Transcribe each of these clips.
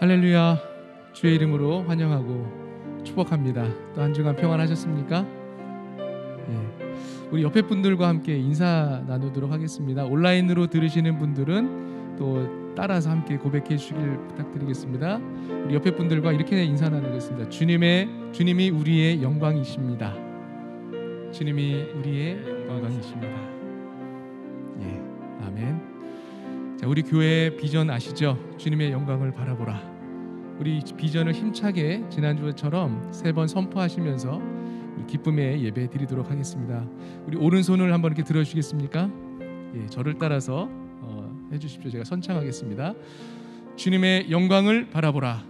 할렐루야. 주의 이름으로 환영하고 축복합니다. 또 한 주간 평안하셨습니까? 우리 옆에 분들과 함께 인사 나누도록 하겠습니다. 온라인으로 들으시는 분들은 또 따라서 함께 고백해 주시길 부탁드리겠습니다. 우리 옆에 분들과 이렇게 인사 나누겠습니다. 주님이 우리의 영광이십니다. 주님이 우리의 영광이십니다. 아멘. 자, 우리 교회 비전 아시죠? 주님의 영광을 바라보라. 우리 비전을 힘차게 지난주처럼 3번 선포하시면서 우리 기쁨의 예배 드리도록 하겠습니다. 우리 오른손을 한번 이렇게 들어주시겠습니까? 저를 따라서 해주십시오. 제가 선창하겠습니다. 주님의 영광을 바라보라.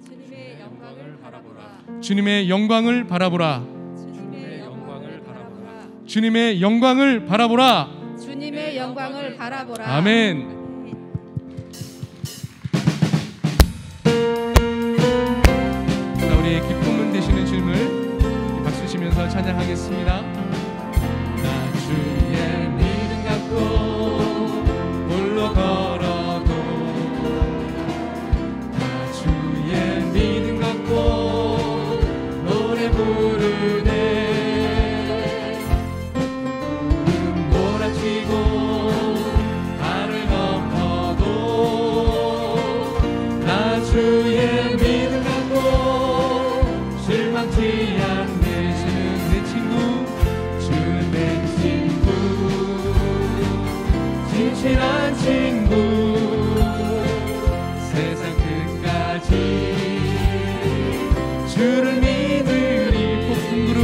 주님의 영광을 바라보라. 주님의 영광을 바라보라. 주님의 영광을 바라보라. 주님의 영광을 바라보라. 주님의 영광을 바라보라. 아멘. 자, 우리의 기쁨은 되시는 주님을 박수 치면서 찬양하겠습니다. 나 주의 믿음 갖고 홀로 걸어도, 나 주의 믿음 갖고 노래 부르네. 구름 몰아치고 하늘 덮어도 나 주의 믿음 갖고 실망치 않네. 주는 내 친구, 주는 내 친구, 진실한 친구, 세상 끝까지 주를 믿으리. 폭풍 구름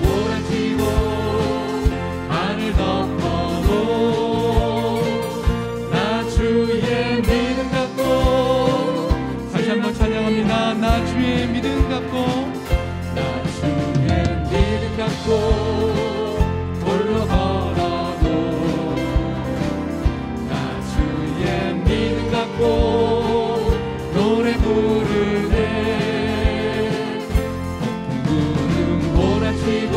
몰아치고 하늘 덮어도 나 주의 믿음 갖고, 다시 한번 찬양합니다. 나 주의 믿음 갖고, 나 주의 믿음 갖고 홀로 걸어도 나 주의 믿음 갖고 노래 부르네. 폭풍 구름 몰아치고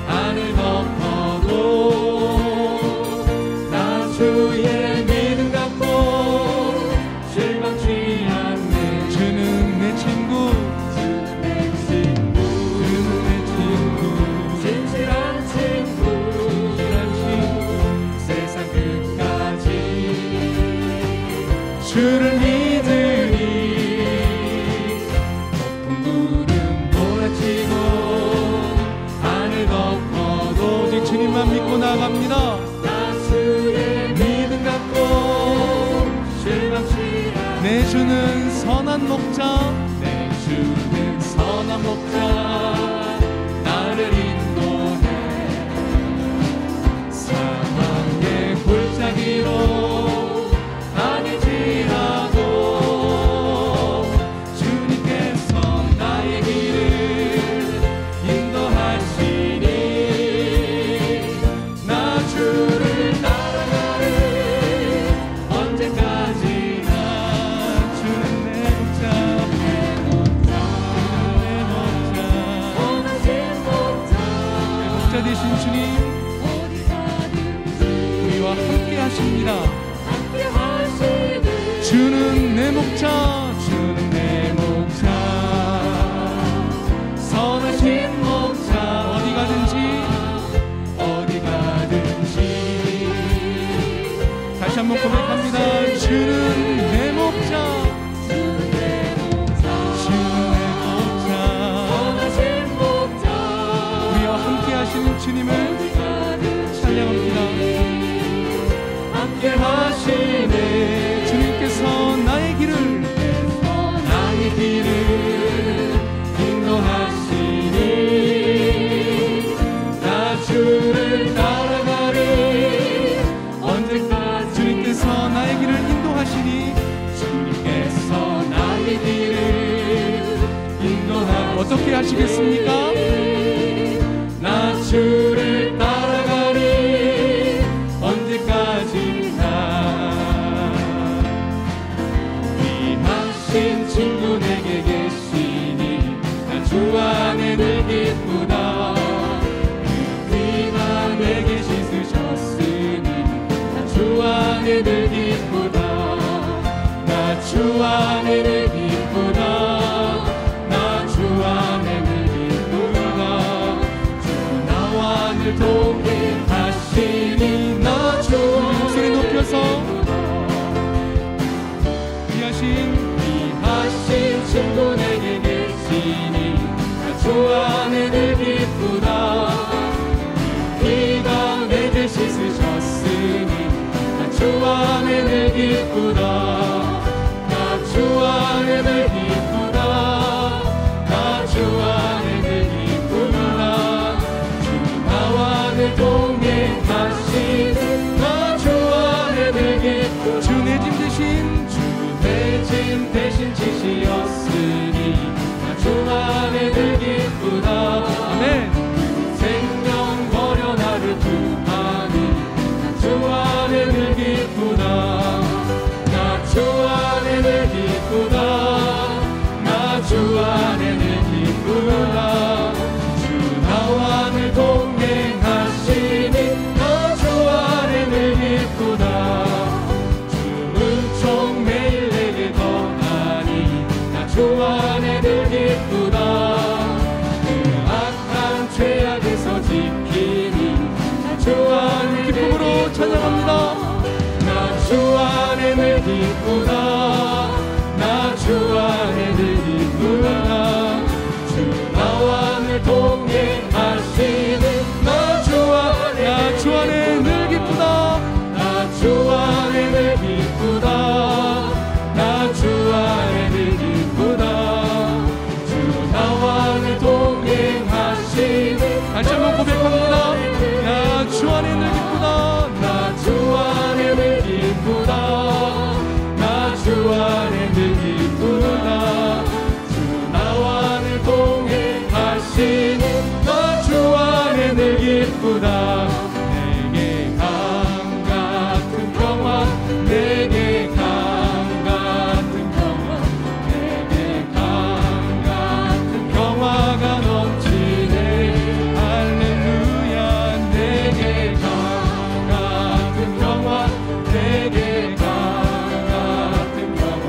하늘 덮어도 나 주의 믿음 갖고 실망치 않네. 주는 내 친구, 주는 내 친구, 주는 내 친구, 진실한 친구, 진실한 친구, 세상 끝까지 주를 믿으니. 폭풍 구름 몰아치고 하늘 덮어도 오직 주님만 믿고 나갑니다. 나 주의 믿음 갖고 실망치 않네. 내 주는 선한 목자, 내 주는 선한 목자, 나를 인도해. 사망의 골짜기로 다닐지라도 주님께서 나의 길을 인도하시니 나 주를 따라가리. 언제까지나 주는 내 목자, 원하신 목자, 내 목자 되신 주님, 우리와 함께 하십니다. 주는 내 목자, 주는 내 목자, 선하신 목자, 어디 가든지 다시 한번 고백합니다. 주는 내 목자, 주는 내 목자, 우리와 함께 하시는 주님을 찬양합니다. 함께 하시네. 주님께서 나의 길을 인도하시니 나 주를 따라가리. 언제까지 주님께서 나의 길을 인도하시니, 주님께서 나의 길을 인도하시니 어떻게 하시겠습니까? 나 주를 따라가리. 언제까지나 귀하신 친구 내게 계시니 나 주 안에 늘 기쁘다. 그 피가 내게 씻으셨으니 나 주 안에 늘 기쁘다. 주 안에 늘 기쁘다. 나 주 안에 늘 기쁘다. 주 나와 늘 동행하시니 나 주 목소리 높여서 귀하신 친구 내게 계시니 나 주 안에 늘 기쁘다. 피가 내 죄 씻으셨으니 나 주 안에 늘 기쁘다. 나 주 안에 늘 기쁘다. 나 주 안에 늘 기쁘다. 주 나와 늘 동행하시니 나 주 안에 늘 기쁘다. 주 내 짐 대신 내 짐 대신 지시였으니 나 주 안에 늘 기쁘다. 아멘. 생명 버려 나를 구하니 나 주 안에 늘 기쁘다. 나 주 안에 늘 기쁘다. 나 주 안에 늘 기쁘다. 주 나와 늘 동행하시니 나 주 안에 늘 기쁘다. 총 매일 내게 더하니 나 주 안에 늘 기쁘다. 그 악한 죄악에서 지키니 나 주 안에 기쁨으로 찬양합니다. 나 주 안에 늘 기쁘다. 나 주 안에 늘 기쁘다. 주 나와 늘 동행하시니 나 주 안에 늘 기쁘다. 나 주 안에 늘 기쁘다. 나 주 안에 늘 기쁘다. 주 나와 늘 동행하시니 다시 한번 고백합니다. 나 주 안에 늘 기쁘다. 나 주 안에 늘 기쁘다. 나 주 안에 늘 기쁘다. 주 나와 늘 동행하시니 나 주 안에 늘 기쁘다. 내게 강 같은 평화 내게 강 같은 평화 내게 강 같은 평화가 넘치네. 할렐루야. 내게 강 같은 평화 내게 강 같은 평화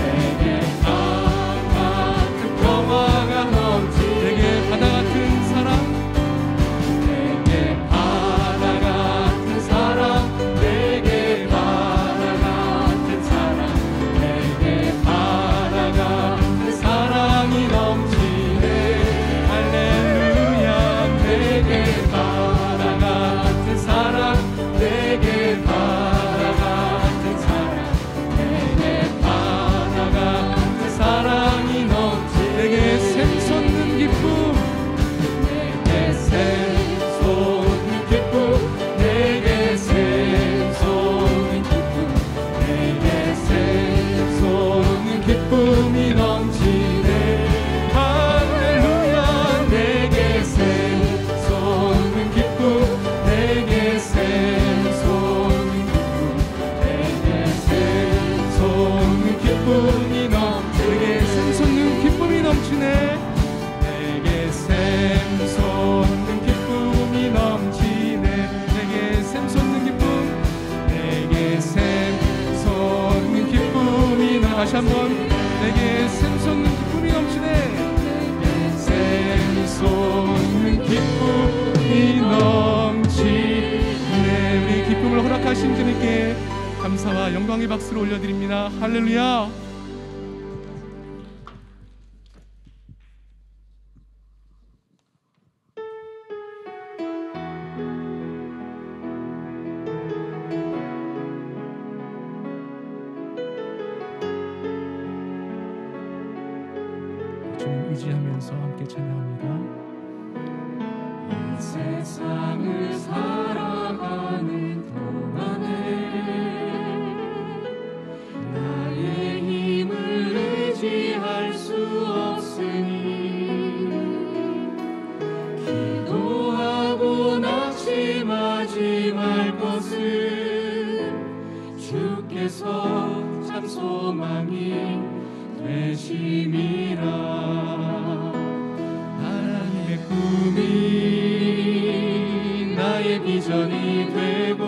내게 강 같은 평화가 넘치네. 내게 바다 같은 사랑, 내게 바다 같은 사랑 내게 바다 같은 사랑 내게 바다 같은 사랑이 넘치네. 할렐루야. 내게 바다 같은 사랑 내게 바다 같은 사랑 내게 바다 같은 사랑이 넘치네. 내게 샘솟는 기쁨, 내게 샘솟는 기쁨 내게 샘솟는 기쁨 내게 샘솟는 기쁨이 넘치네. 할렐루야. 내게 샘솟는 기쁨 내게 샘솟는 기쁨 내게 샘솟는 기쁨이 넘치네. 내게 샘솟는 기쁨이 넘치네. 내게 샘솟는 기쁨이 넘치네. 내게 샘솟는 기쁨, 내게 샘솟는 기쁨이 다시 한번 내게 샘솟는 기쁨이 넘치네. 내게 샘솟는 기쁨이 넘치네. 우리 기쁨을 허락하신 주님께 감사와 영광의 박수를 올려드립니다. 할렐루야. 주님 의지하면서 함께 찬양합니다. 이 세상을 살아가는 동안에 나의 힘을 의지할 수 없으니 기도하고 낙심하지 말 것은 주께서 참 소망이 되심이라. 하나님의 꿈이 나의 비전이 되고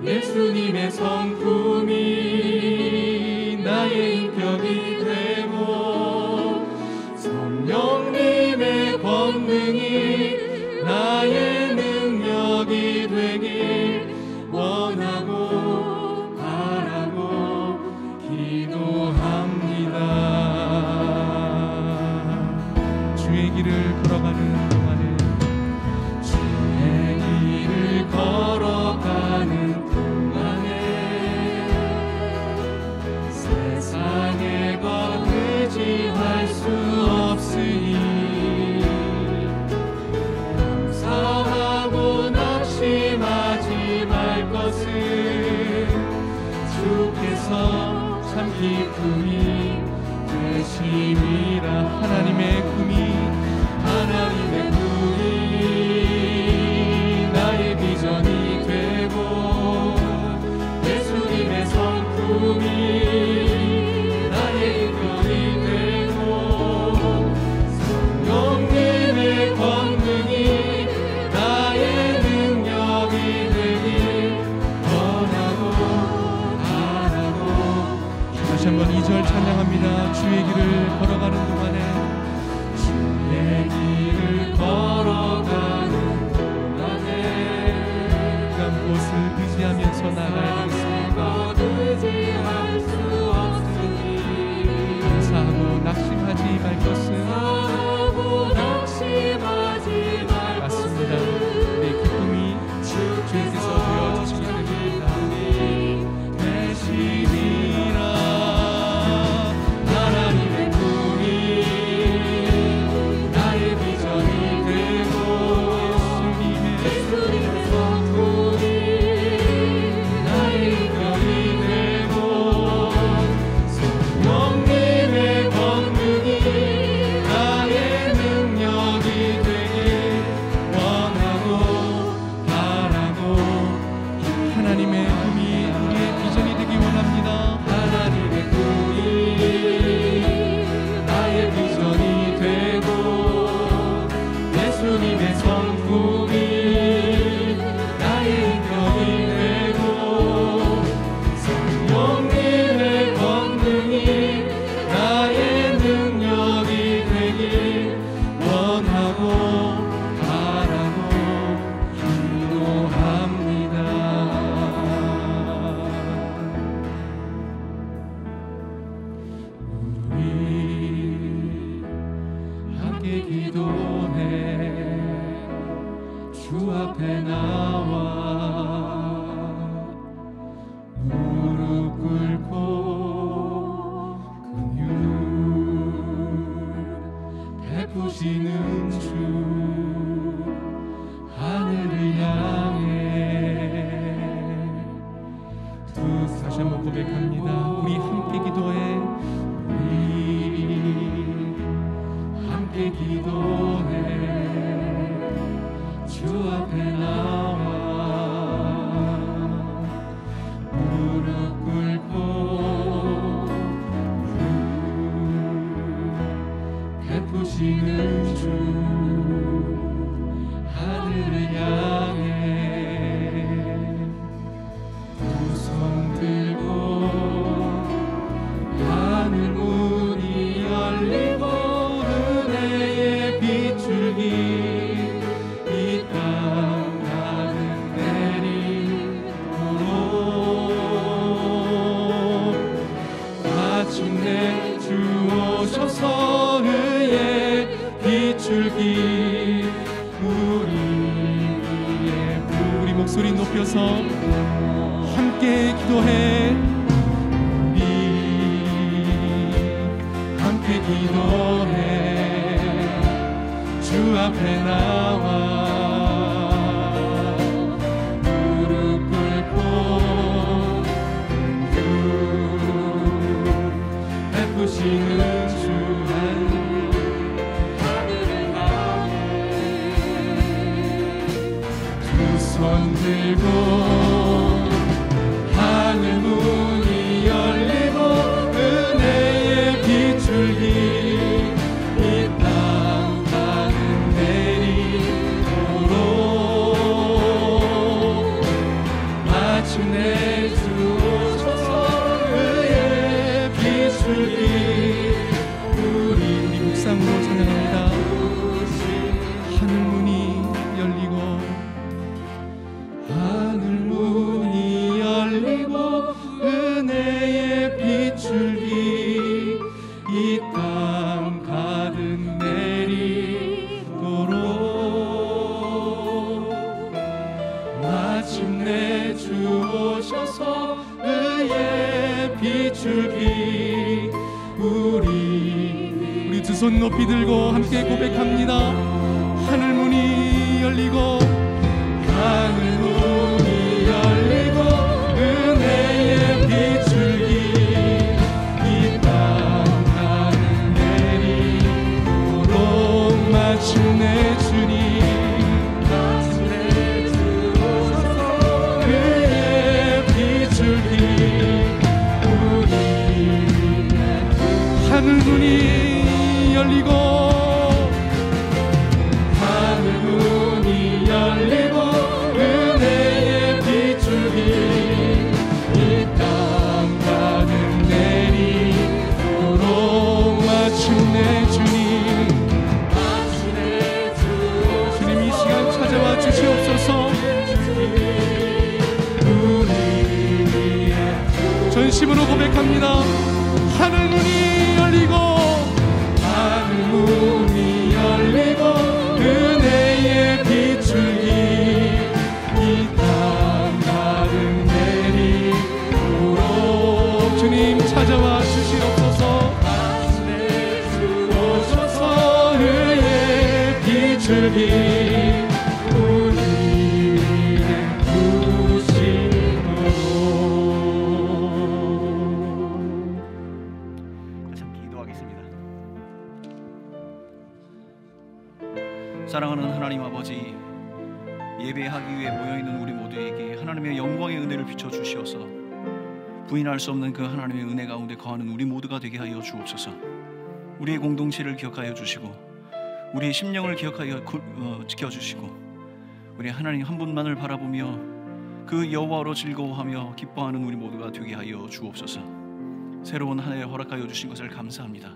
예수님의 성품이 주께서 참 기쁨이 되심이라. 하나님의 꿈이 하나님의 꿈이 나의 비전이 되고 예수님의 성품이 나의 인격이 되고 성령님의 권능이 나의 능력이 되길 원하고 바라고. 다시 한번 2절 찬양합니다. 주의 길을 걸어가는 동안에 주의 길을 걸어가는 동안에 그 곳을 의지하면서 나가야 되겠습니다. 의지할 수 없으니 감사하고 낙심하지 말 것은 사하고 낙심하지 말 맞습니다. 것은 우리의 기쁨이 주께서 되어주시기 때문입니다. 되시리라. 하나님의 꿈이 나의 비전이 되고 예수님의 성품이 나의 인격이 되고 성령님의 권능이 나의 능력이 되길 원하고 바라고. 하나님의 꿈이 우리의 비전이 되기 원합니다. 하나님의 꿈이 나의 비전이 되고 예수님의 성품이 나의 인격이 되고 성령님의 권능이 나의 능력이 되길 원하고 바라고 기도합니다. 우리 함께 기도해 주 앞에 나와 무릎 꿇고 긍휼 베푸시는 주 하늘을 향해 다시 한번 고백합니다. 우리 함께 기도해 우리 함께 기도해 주 앞에 나와 무릎 꿇고 베푸시는 주 하늘을 향해 두 손 들고 하늘 문이 열리고 은혜의 비출기 이 땅 가득 내리도록 마침내 주 오셔서 의의 비출기 우리 목소리 높여서 함께 기도해. 우리 함께 기도해 주 앞에 나와 무릎 꿇고 베푸시는 주 하늘을 향해 두 손 들고 하늘 문이 열리고 은혜의 비출기 이 땅 가득 내리도록 마침내 주 오셔서 의의 비출기 우리 묵상으로 찬양합니다. 하늘 문이 열리고 하늘 문이 열리고 은혜의 비출기 이 땅 가득 내리도록 마침내 주 오셔서 의의 비출기 우리 두 손 높이 들고 함께 고백합니다. 하늘 문이 열리고 하늘 문이 열리고 은혜의 비출기 믿음으로 고백합니다. 하늘 문이 열리고 하늘 문이 열리고 은혜의 비추기 이 땅 가득 내리도록 주님 찾아와 주시옵소서. 오셔서 은혜의 비추기 사랑하는 하나님 아버지, 예배하기 위해 모여있는 우리 모두에게 하나님의 영광의 은혜를 비춰주시어서 부인할 수 없는 그 하나님의 은혜 가운데 거하는 우리 모두가 되게 하여 주옵소서. 우리의 공동체를 기억하여 주시고 우리의 심령을 기억하여 지켜주시고 우리 하나님 한 분만을 바라보며 그 여호와로 즐거워하며 기뻐하는 우리 모두가 되게 하여 주옵소서. 새로운 한 해 허락하여 주신 것을 감사합니다.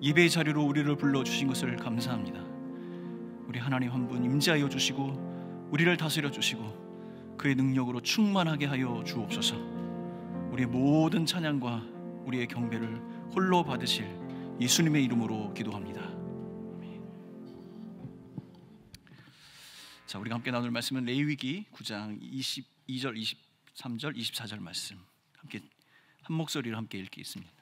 예배의 자리로 우리를 불러주신 것을 감사합니다. 우리 하나님 한 분 임재하여 주시고 우리를 다스려 주시고 그의 능력으로 충만하게 하여 주옵소서. 우리의 모든 찬양과 우리의 경배를 홀로 받으실 예수님의 이름으로 기도합니다. 자, 우리가 함께 나눌 말씀은 레위기 9장 22절, 23절, 24절 말씀 함께 한 목소리로 함께 읽겠습니다.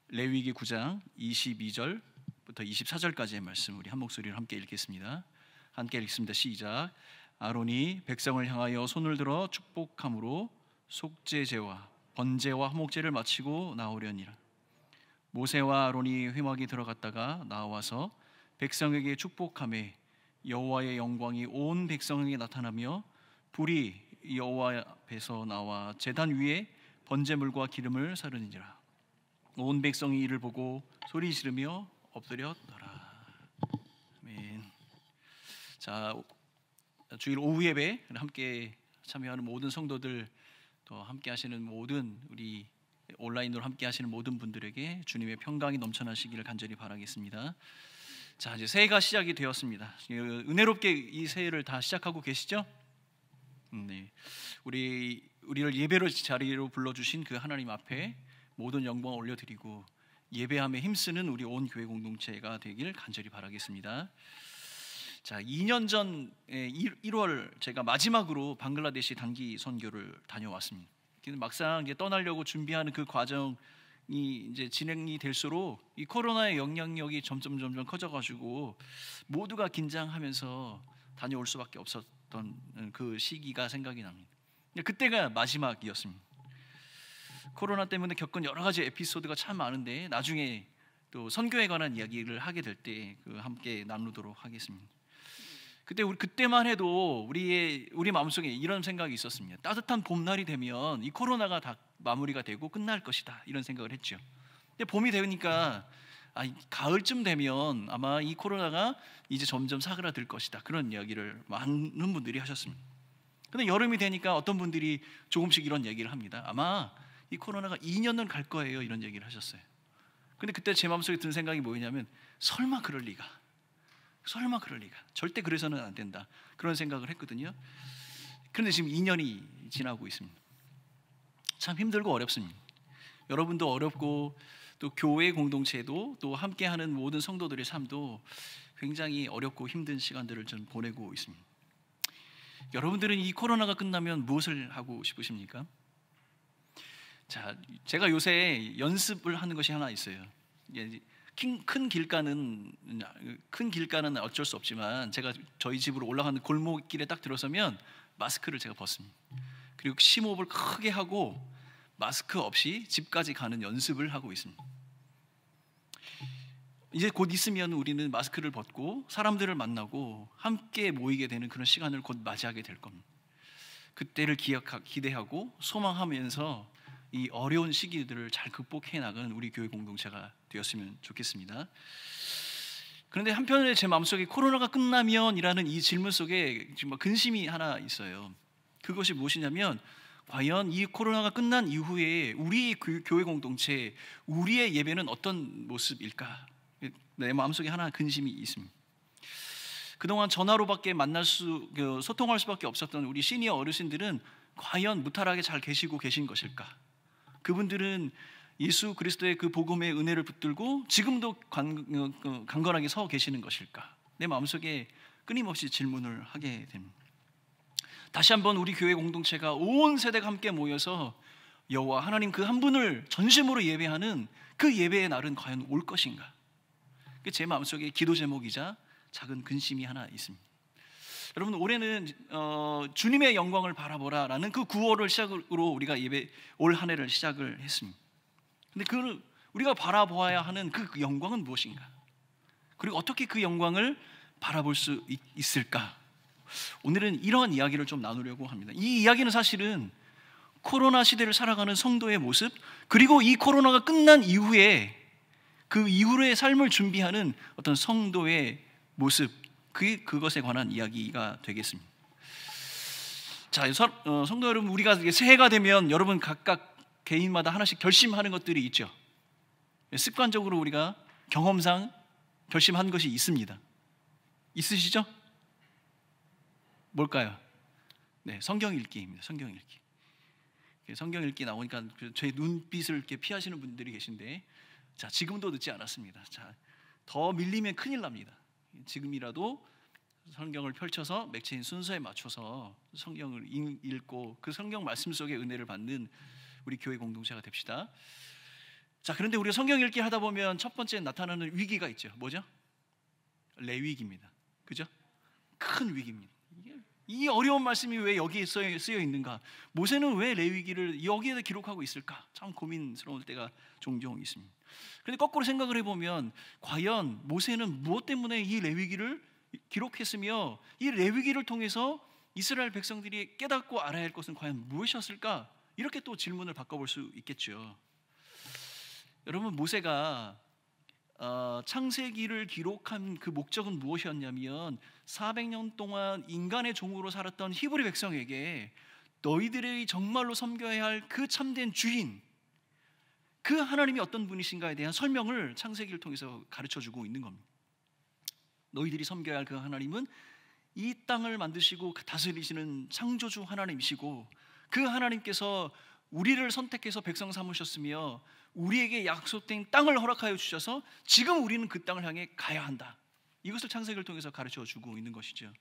레위기 9장 22절부터 24절까지의 말씀 우리 한 목소리로 함께 읽겠습니다. 함께 읽습니다. 시작. 아론이 백성을 향하여 손을 들어 축복함으로 속죄제와 번제와 화목제를 마치고 나오려니라. 모세와 아론이 회막에 들어갔다가 나와서 백성에게 축복하매 여호와의 영광이 온 백성에게 나타나며 불이 여호와 앞에서 나와 제단 위에 번제물과 기름을 사르니라. 온 백성이 이를 보고 소리 지르며 엎드렸더라. 아멘. 자, 주일 오후 예배 함께 참여하는 모든 성도들, 또 함께 하시는 모든 우리 온라인으로 함께 하시는 모든 분들에게 주님의 평강이 넘쳐나시기를 간절히 바라겠습니다. 자, 이제 새해가 시작이 되었습니다. 은혜롭게 이 새해를 다 시작하고 계시죠? 네. 우리를 예배로 자리로 불러주신 그 하나님 앞에 모든 영광을 올려드리고 예배함에 힘쓰는 우리 온 교회 공동체가 되길 간절히 바라겠습니다. 자, 2년 전 1월 제가 마지막으로 방글라데시 단기 선교를 다녀왔습니다. 막상 이제 떠나려고 준비하는 그 과정이 이제 진행이 될수록 이 코로나의 영향력이 점점 커져가지고 모두가 긴장하면서 다녀올 수밖에 없었던 그 시기가 생각이 납니다. 그때가 마지막이었습니다. 코로나 때문에 겪은 여러 가지 에피소드가 참 많은데 나중에 또 선교에 관한 이야기를 하게 될 때 함께 나누도록 하겠습니다. 그때만 해도 우리 마음속에 이런 생각이 있었습니다. 따뜻한 봄날이 되면 이 코로나가 다 마무리가 되고 끝날 것이다, 이런 생각을 했죠. 근데 봄이 되니까 가을쯤 되면 아마 이 코로나가 이제 점점 사그라들 것이다, 그런 이야기를 많은 분들이 하셨습니다. 근데 여름이 되니까 어떤 분들이 조금씩 이런 얘기를 합니다. 아마 이 코로나가 2년은 갈 거예요, 이런 얘기를 하셨어요. 근데 그때 제 마음속에 든 생각이 뭐였냐면 설마 그럴 리가, 절대 그래서는 안 된다, 그런 생각을 했거든요. 그런데 지금 2년이 지나고 있습니다. 참 힘들고 어렵습니다. 여러분도 어렵고 또 교회 공동체도 또 함께하는 모든 성도들의 삶도 굉장히 어렵고 힘든 시간들을 좀 보내고 있습니다. 여러분들은 이 코로나가 끝나면 무엇을 하고 싶으십니까? 자, 제가 요새 연습을 하는 것이 하나 있어요. 큰 길가는 어쩔 수 없지만 제가 저희 집으로 올라가는 골목길에 딱 들어서면 마스크를 제가 벗습니다. 그리고 심호흡을 크게 하고 마스크 없이 집까지 가는 연습을 하고 있습니다. 이제 곧 있으면 우리는 마스크를 벗고 사람들을 만나고 함께 모이게 되는 그런 시간을 곧 맞이하게 될 겁니다. 그때를 기대하고 소망하면서 이 어려운 시기들을 잘 극복해 나가는 우리 교회 공동체가 되었으면 좋겠습니다. 그런데 한편에 제 마음속에 코로나가 끝나면이라는 이 질문 속에 정말 근심이 하나 있어요. 그것이 무엇이냐면 과연 이 코로나가 끝난 이후에 우리 교회 공동체, 우리의 예배는 어떤 모습일까? 내 마음속에 하나 근심이 있습니다. 그동안 전화로밖에 소통할 수밖에 없었던 우리 시니어 어르신들은 과연 무탈하게 잘 계시고 계신 것일까? 그분들은 예수 그리스도의 그 복음의 은혜를 붙들고 지금도 강건하게 서 계시는 것일까? 내 마음속에 끊임없이 질문을 하게 됩니다. 다시 한번 우리 교회 공동체가 온 세대가 함께 모여서 여호와 하나님 그 한 분을 전심으로 예배하는 그 예배의 날은 과연 올 것인가? 제 마음속에 기도 제목이자 작은 근심이 하나 있습니다. 여러분, 올해는 주님의 영광을 바라보라라는 그 구호를 시작으로 우리가 올 한 해를 시작을 했습니다. 근데 그 우리가 바라보아야 하는 그 영광은 무엇인가? 그리고 어떻게 그 영광을 바라볼 수 있을까? 오늘은 이러한 이야기를 좀 나누려고 합니다. 이 이야기는 사실은 코로나 시대를 살아가는 성도의 모습, 그리고 이 코로나가 끝난 이후에 그 이후의 삶을 준비하는 어떤 성도의 모습, 그것에 관한 이야기가 되겠습니다. 자, 성도 여러분, 우리가 새해가 되면 여러분 각각 개인마다 하나씩 결심하는 것들이 있죠. 습관적으로 우리가 경험상 결심한 것이 있습니다. 있으시죠? 뭘까요? 네, 성경 읽기입니다. 성경 읽기. 성경 읽기 나오니까 제 눈빛을 이렇게 피하시는 분들이 계신데, 자, 지금도 늦지 않았습니다. 자, 더 밀리면 큰일 납니다. 지금이라도 성경을 펼쳐서 맥체인 순서에 맞춰서 성경을 읽고 그 성경 말씀 속의 은혜를 받는 우리 교회 공동체가 됩시다. 자, 그런데 우리가 성경 읽기 하다 보면 첫 번째 나타나는 위기가 있죠. 뭐죠? 레위기입니다. 그죠? 큰 위기입니다. 이 어려운 말씀이 왜 여기에 쓰여 있는가? 모세는 왜 레위기를 여기에다 기록하고 있을까? 참 고민스러울 때가 종종 있습니다. 그런데 거꾸로 생각을 해보면 과연 모세는 무엇 때문에 이 레위기를 기록했으며 이 레위기를 통해서 이스라엘 백성들이 깨닫고 알아야 할 것은 과연 무엇이었을까? 이렇게 또 질문을 바꿔볼 수 있겠죠. 여러분, 모세가 창세기를 기록한 그 목적은 무엇이었냐면 400년 동안 인간의 종으로 살았던 히브리 백성에게 너희들이 정말로 섬겨야 할 그 참된 주인, 그 하나님이 어떤 분이신가에 대한 설명을 창세기를 통해서 가르쳐주고 있는 겁니다. 너희들이 섬겨야 할 그 하나님은 이 땅을 만드시고 다스리시는 창조주 하나님이시고, 그 하나님께서 우리를 선택해서 백성 삼으셨으며 우리에게 약속된 땅을 허락하여 주셔서 지금 우리는 그 땅을 향해 가야 한다. 이것을 창세기를 통해서 가르쳐주고 있는 것이죠.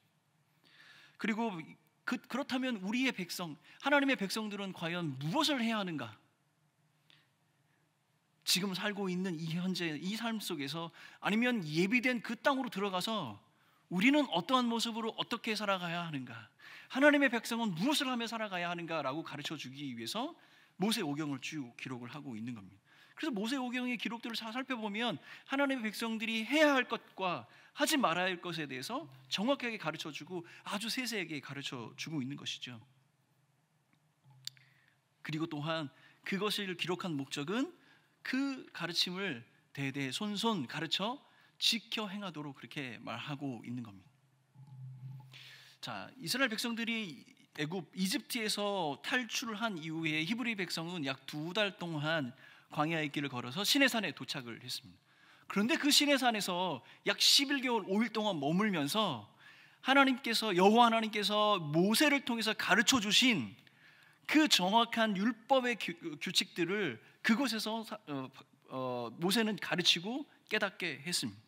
그리고 그렇다면 우리의 백성, 하나님의 백성들은 과연 무엇을 해야 하는가? 지금 살고 있는 이 현재 이 삶 속에서, 아니면 예비된 그 땅으로 들어가서 우리는 어떠한 모습으로 어떻게 살아가야 하는가? 하나님의 백성은 무엇을 하며 살아가야 하는가라고 가르쳐주기 위해서 모세오경을 쭉 기록을 하고 있는 겁니다. 그래서 모세오경의 기록들을 잘 살펴보면 하나님의 백성들이 해야 할 것과 하지 말아야 할 것에 대해서 정확하게 가르쳐주고 아주 세세하게 가르쳐주고 있는 것이죠. 그리고 또한 그것을 기록한 목적은 그 가르침을 대대손손 가르쳐 지켜 행하도록 그렇게 말하고 있는 겁니다. 자, 이스라엘 백성들이 이집트에서 탈출을 한 이후에 히브리 백성은 약 2달 동안 광야의 길을 걸어서 시내산에 도착을 했습니다. 그런데 그 시내산에서 약 11개월 5일 동안 머물면서 여호와 하나님께서 모세를 통해서 가르쳐 주신 그 정확한 율법의 규칙들을 그곳에서 모세는 가르치고 깨닫게 했습니다.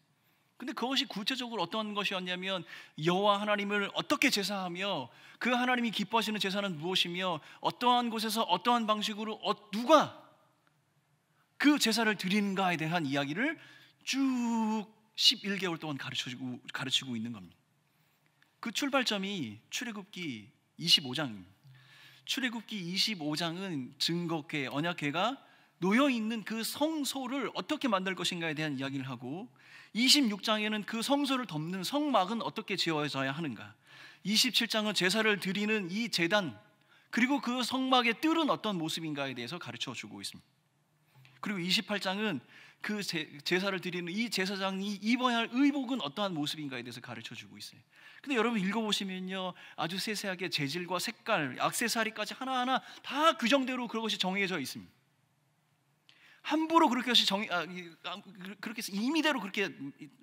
근데 그것이 구체적으로 어떤 것이었냐면 여호와 하나님을 어떻게 제사하며 그 하나님이 기뻐하시는 제사는 무엇이며 어떠한 곳에서 어떠한 방식으로 누가 그 제사를 드리는가에 대한 이야기를 쭉 11개월 동안 가르치고 있는 겁니다. 그 출발점이 출애굽기 25장입니다. 출애굽기 25장은 증거궤, 언약궤가 놓여있는 그 성소를 어떻게 만들 것인가에 대한 이야기를 하고, 26장에는 그 성소를 덮는 성막은 어떻게 지어져야 하는가, 27장은 제사를 드리는 이 제단, 그리고 그 성막의 뜰은 어떤 모습인가에 대해서 가르쳐주고 있습니다. 그리고 28장은 그 제사를 드리는 이 제사장이 입어야 할 의복은 어떠한 모습인가에 대해서 가르쳐주고 있어요. 근데 여러분 읽어보시면요, 아주 세세하게 재질과 색깔, 액세서리까지 하나하나 다 규정대로 그것이 정해져 있습니다. 함부로 그렇게 임의대로 그렇게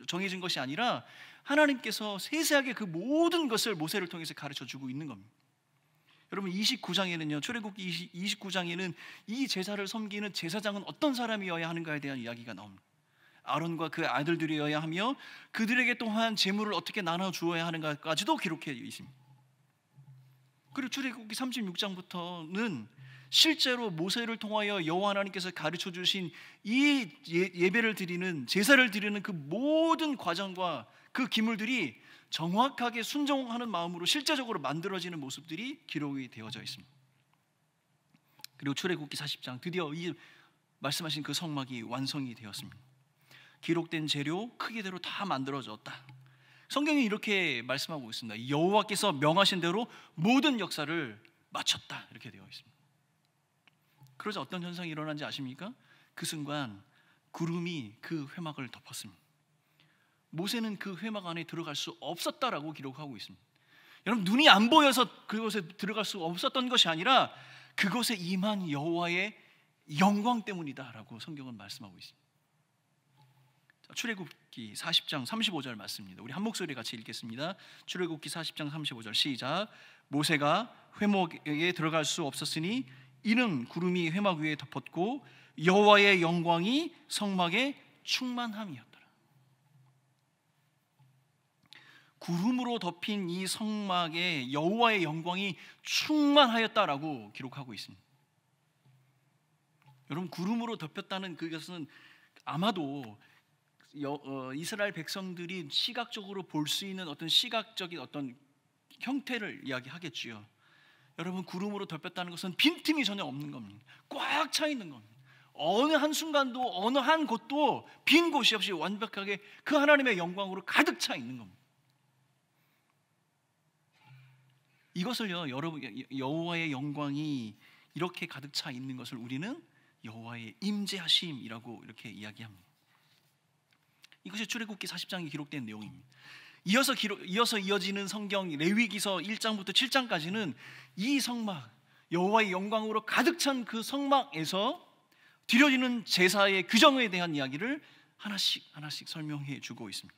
정해진 것이 아니라 하나님께서 세세하게 그 모든 것을 모세를 통해서 가르쳐주고 있는 겁니다. 여러분 29장에는요, 출애굽기 29장에는 이 제사를 섬기는 제사장은 어떤 사람이어야 하는가에 대한 이야기가 나옵니다. 아론과 그 아들들이어야 하며 그들에게 또한 제물을 어떻게 나눠 주어야 하는가까지도 기록해 있습니다. 그리고 출애굽기 36장부터는 실제로 모세를 통하여 여호와 하나님께서 가르쳐 주신 이 예배를 드리는, 제사를 드리는 그 모든 과정과 그 기물들이 정확하게 순종하는 마음으로 실제적으로 만들어지는 모습들이 기록이 되어져 있습니다. 그리고 출애굽기 40장 드디어 이 말씀하신 그 성막이 완성이 되었습니다. 기록된 재료 크기대로 다 만들어졌다. 성경이 이렇게 말씀하고 있습니다. 여호와께서 명하신 대로 모든 역사를 마쳤다, 이렇게 되어 있습니다. 그러자 어떤 현상이 일어난지 아십니까? 그 순간 구름이 그 회막을 덮었습니다. 모세는 그 회막 안에 들어갈 수 없었다라고 기록하고 있습니다. 여러분, 눈이 안 보여서 그곳에 들어갈 수 없었던 것이 아니라 그곳에 임한 여호와의 영광 때문이다라고 성경은 말씀하고 있습니다. 출애굽기 40장 35절 말씀입니다. 우리 한 목소리 같이 읽겠습니다. 출애굽기 40장 35절 시작. 모세가 회막에 들어갈 수 없었으니 이는 구름이 회막 위에 덮었고 여호와의 영광이 성막에 충만함이었더라. 구름으로 덮인 이 성막에 여호와의 영광이 충만하였다라고 기록하고 있습니다. 여러분, 구름으로 덮였다는 그것은 아마도 이스라엘 백성들이 시각적으로 볼 수 있는 어떤 시각적인 어떤 형태를 이야기하겠지요. 여러분, 구름으로 덮였다는 것은 빈틈이 전혀 없는 겁니다. 꽉 차 있는 겁니다. 어느 한순간도 어느 한 곳도 빈 곳이 없이 완벽하게 그 하나님의 영광으로 가득 차 있는 겁니다. 이것을요, 여러분, 여호와의 영광이 이렇게 가득 차 있는 것을 우리는 여호와의 임재하심이라고 이렇게 이야기합니다. 이것이 출애굽기 40장에 기록된 내용입니다. 이어서 이어지는 성경 레위기서 1장부터 7장까지는 이 성막, 여호와의 영광으로 가득 찬 그 성막에서 드려지는 제사의 규정에 대한 이야기를 하나씩 설명해 주고 있습니다.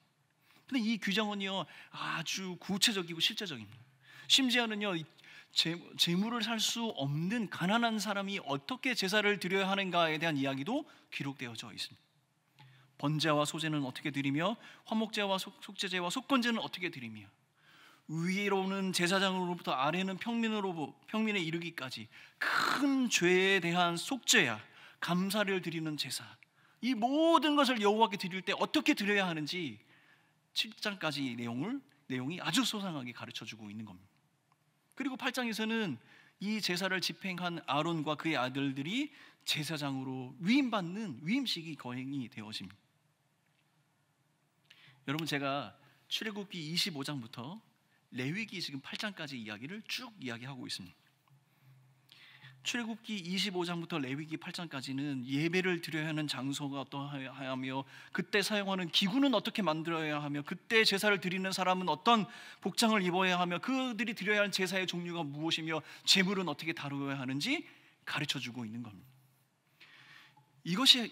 근데 이 규정은요, 아주 구체적이고 실제적입니다. 심지어는요, 제물을 살 수 없는 가난한 사람이 어떻게 제사를 드려야 하는가에 대한 이야기도 기록되어져 있습니다. 번제와 소제는 어떻게 드리며 화목제와 속죄제와 속건제는 어떻게 드리며 위로는 제사장으로부터 아래는 평민에 이르기까지 큰 죄에 대한 속죄야 감사를 드리는 제사, 이 모든 것을 여호와께 드릴 때 어떻게 드려야 하는지 7장까지 내용이 아주 소상하게 가르쳐주고 있는 겁니다. 그리고 8장에서는 이 제사를 집행한 아론과 그의 아들들이 제사장으로 위임받는 위임식이 거행이 되어집니다. 여러분, 제가 출애굽기 25장부터 레위기 지금 8장까지 이야기를 쭉 이야기하고 있습니다. 출애굽기 25장부터 레위기 8장까지는 예배를 드려야 하는 장소가 어떠하며 그때 사용하는 기구는 어떻게 만들어야 하며 그때 제사를 드리는 사람은 어떤 복장을 입어야 하며 그들이 드려야 하는 제사의 종류가 무엇이며 제물은 어떻게 다루어야 하는지 가르쳐주고 있는 겁니다. 이것이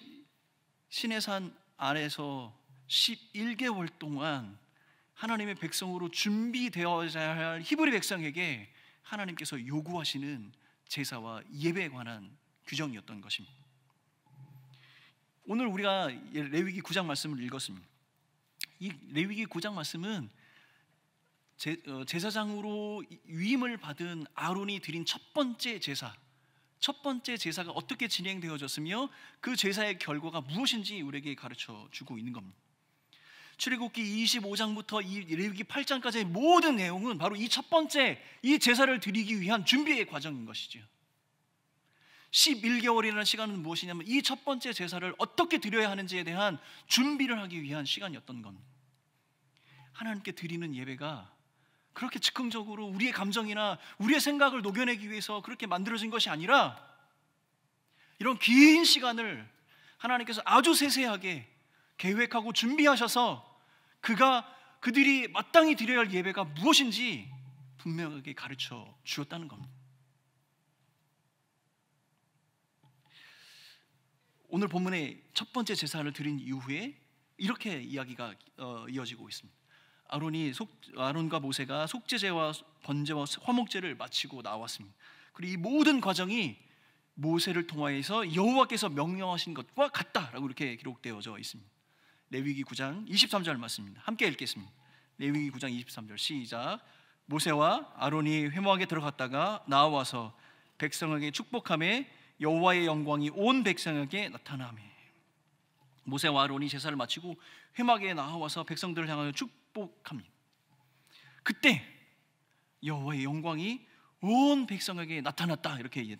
시내산 아래서 11개월 동안 하나님의 백성으로 준비되어야 할 히브리 백성에게 하나님께서 요구하시는 제사와 예배에 관한 규정이었던 것입니다. 오늘 우리가 레위기 9장 말씀을 읽었습니다. 이 레위기 9장 말씀은 제사장으로 위임을 받은 아론이 드린 첫 번째 제사가 어떻게 진행되어졌으며 그 제사의 결과가 무엇인지 우리에게 가르쳐 주고 있는 겁니다. 출애굽기 25장부터 이 레위기 8장까지의 모든 내용은 바로 이 첫 번째 이 제사를 드리기 위한 준비의 과정인 것이죠. 11개월이라는 시간은 무엇이냐면 이 첫 번째 제사를 어떻게 드려야 하는지에 대한 준비를 하기 위한 시간이었던 겁니다. 하나님께 드리는 예배가 그렇게 즉흥적으로 우리의 감정이나 우리의 생각을 녹여내기 위해서 그렇게 만들어진 것이 아니라 이런 긴 시간을 하나님께서 아주 세세하게 계획하고 준비하셔서 그들이 마땅히 드려야 할 예배가 무엇인지 분명하게 가르쳐 주었다는 겁니다. 오늘 본문의 첫 번째 제사를 드린 이후에 이렇게 이야기가 이어지고 있습니다. 아론과 모세가 속죄제와 번제와 화목제를 마치고 나왔습니다. 그리고 이 모든 과정이 모세를 통하여서 여호와께서 명령하신 것과 같다라고 이렇게 기록되어져 있습니다. 레위기 9장 23절 말씀입니다. 함께 읽겠습니다. 레위기 9장 23절 시작. 모세와 아론이 회막에 들어갔다가 나와서 백성에게 축복하며 여호와의 영광이 온 백성에게 나타나매. 모세와 아론이 제사를 마치고 회막에 나와서 백성들을 향하여 축복합니다. 그때 여호와의 영광이 온 백성에게 나타났다 이렇게